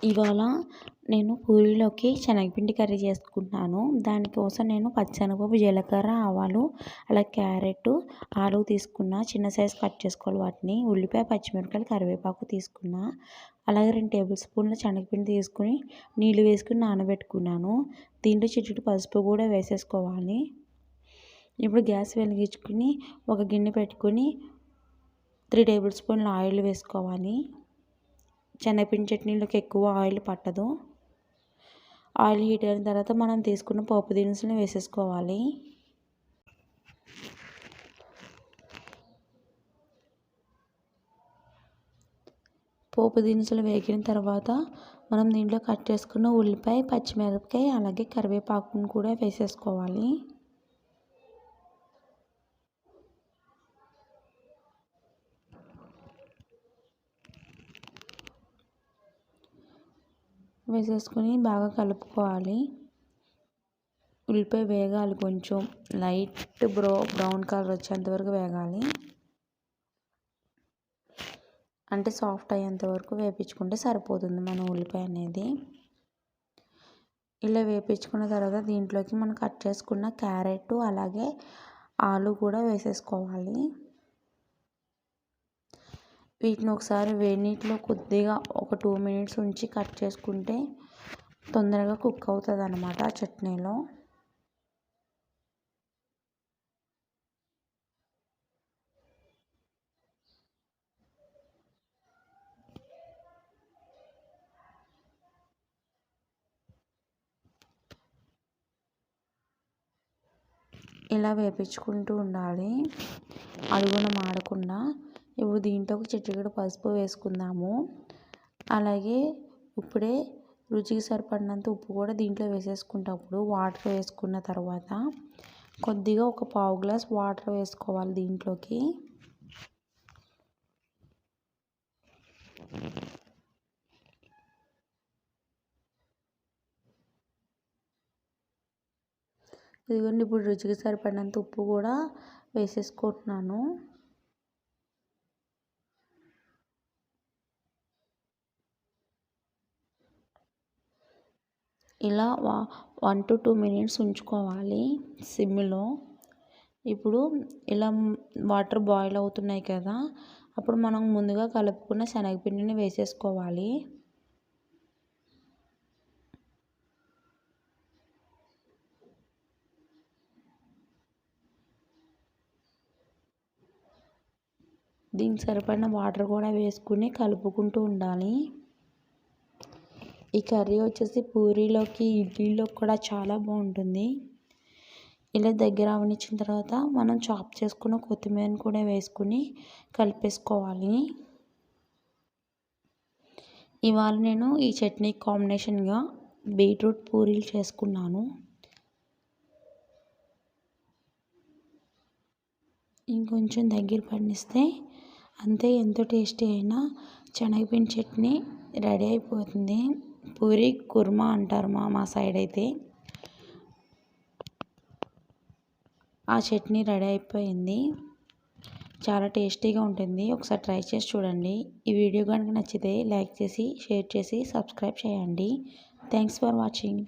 ఇవాళ నేను పూరీలోకి శనగపిండి కర్రీ చేసుకుంటున్నాను. దానికోసం నేను పచ్చెనగపప్పు, జీలకర్ర, ఆవాలు, అలాగే క్యారెట్, ఆలు తీసుకున్న. చిన్న సైజు కట్ చేసుకోవాలి వాటిని. ఉల్లిపాయ, పచ్చిమిరపకాయలు, కరివేపాకు తీసుకున్న. అలాగే 2 టేబుల్ స్పూన్ల శనగపిండి తీసుకుని నీళ్ళు వేసుకుని నానబెట్టుకున్నాను. దీంట్లో చిటికెడు పసుపు కూడా వేసేసుకోవాలి. ఇప్పుడు గ్యాస్ వెలిగించుకుని ఒక గిన్నె పెట్టుకుని 3 టేబుల్ స్పూన్ల ఆయిల్ వేసుకోవాలి. శనగపిండి చట్నీలోకి ఎక్కువ ఆయిల్ పట్టదు. ఆయిల్ హీట్ అయిన తర్వాత మనం తీసుకున్న పోపు దినుసులు వేసేసుకోవాలి. పోపు దినుసులు వేగిన తర్వాత మనం దీంట్లో కట్ చేసుకున్న ఉల్లిపాయ, పచ్చిమిరపకాయ, అలాగే కరివేపాకును కూడా వేసేసుకోవాలి. వేసేసుకొని బాగా కలుపుకోవాలి. ఉల్లిపాయ వేగాలి, కొంచెం లైట్ బ్రౌన్ కలర్ వచ్చేంత వరకు వేగాలి. అంటే సాఫ్ట్ అయ్యేంత వరకు వేపించుకుంటే సరిపోతుంది మన ఉల్లిపాయ అనేది. ఇలా వేపించుకున్న తర్వాత దీంట్లోకి మనం కట్ చేసుకున్న క్యారెట్ అలాగే ఆలు కూడా వేసేసుకోవాలి. వీటిని ఒకసారి వేడి నీటిలో కొద్దిగా ఒక 2 మినిట్స్ ఉంచి కట్ చేసుకుంటే తొందరగా కుక్ అవుతుంది అన్నమాట ఆ చట్నీలో. ఇలా వేపించుకుంటూ ఉండాలి, అడుగున మాడకుండా. ఇప్పుడు దీంట్లోకి చిటికెడు పసుపు వేసుకుందాము. అలాగే ఇప్పుడే రుచికి సరిపడినంత ఉప్పు కూడా దీంట్లో వేసేసుకుంటప్పుడు వాటర్ వేసుకున్న తర్వాత కొద్దిగా ఒక పావు గ్లాస్ వాటర్ వేసుకోవాలి దీంట్లోకి. ఇదిగోండి, ఇప్పుడు రుచికి సరిపడినంత ఉప్పు కూడా వేసేసుకుంటున్నాను. ఇలా 1 to 2 మినిట్స్ ఉంచుకోవాలి సిమ్లో. ఇప్పుడు ఇలా వాటర్ బాయిల్ అవుతున్నాయి కదా, అప్పుడు మనం ముందుగా కలుపుకున్న శనగపిండిని వేసేసుకోవాలి. దీనికి సరిపడిన వాటర్ కూడా వేసుకుని కలుపుకుంటూ ఉండాలి. ఈ కర్రీ వచ్చేసి పూరీలోకి, ఇడ్లీలోకి కూడా చాలా బాగుంటుంది. ఇలా దగ్గర అవనిచ్చిన తర్వాత మనం చాప్ చేసుకున్న కొత్తిమీరని కూడా వేసుకుని కలిపేసుకోవాలి. ఇవాళ నేను ఈ చట్నీ కాంబినేషన్గా బీట్రూట్ పూరీలు చేసుకున్నాను. ఇంకొంచెం దగ్గర పడిస్తే అంతే, ఎంతో టేస్టీ అయినా శనగపిండి చట్నీ రెడీ అయిపోతుంది. పూరీ కుర్మా అంటారు మా సైడ్ అయితే. ఆ చట్నీ రెడీ అయిపోయింది. చాలా టేస్టీగా ఉంటుంది. ఒకసారి ట్రై చేసి చూడండి. ఈ వీడియో కనుక నచ్చితే లైక్ చేసి, షేర్ చేసి, సబ్స్క్రైబ్ చేయండి. Thanks for watching.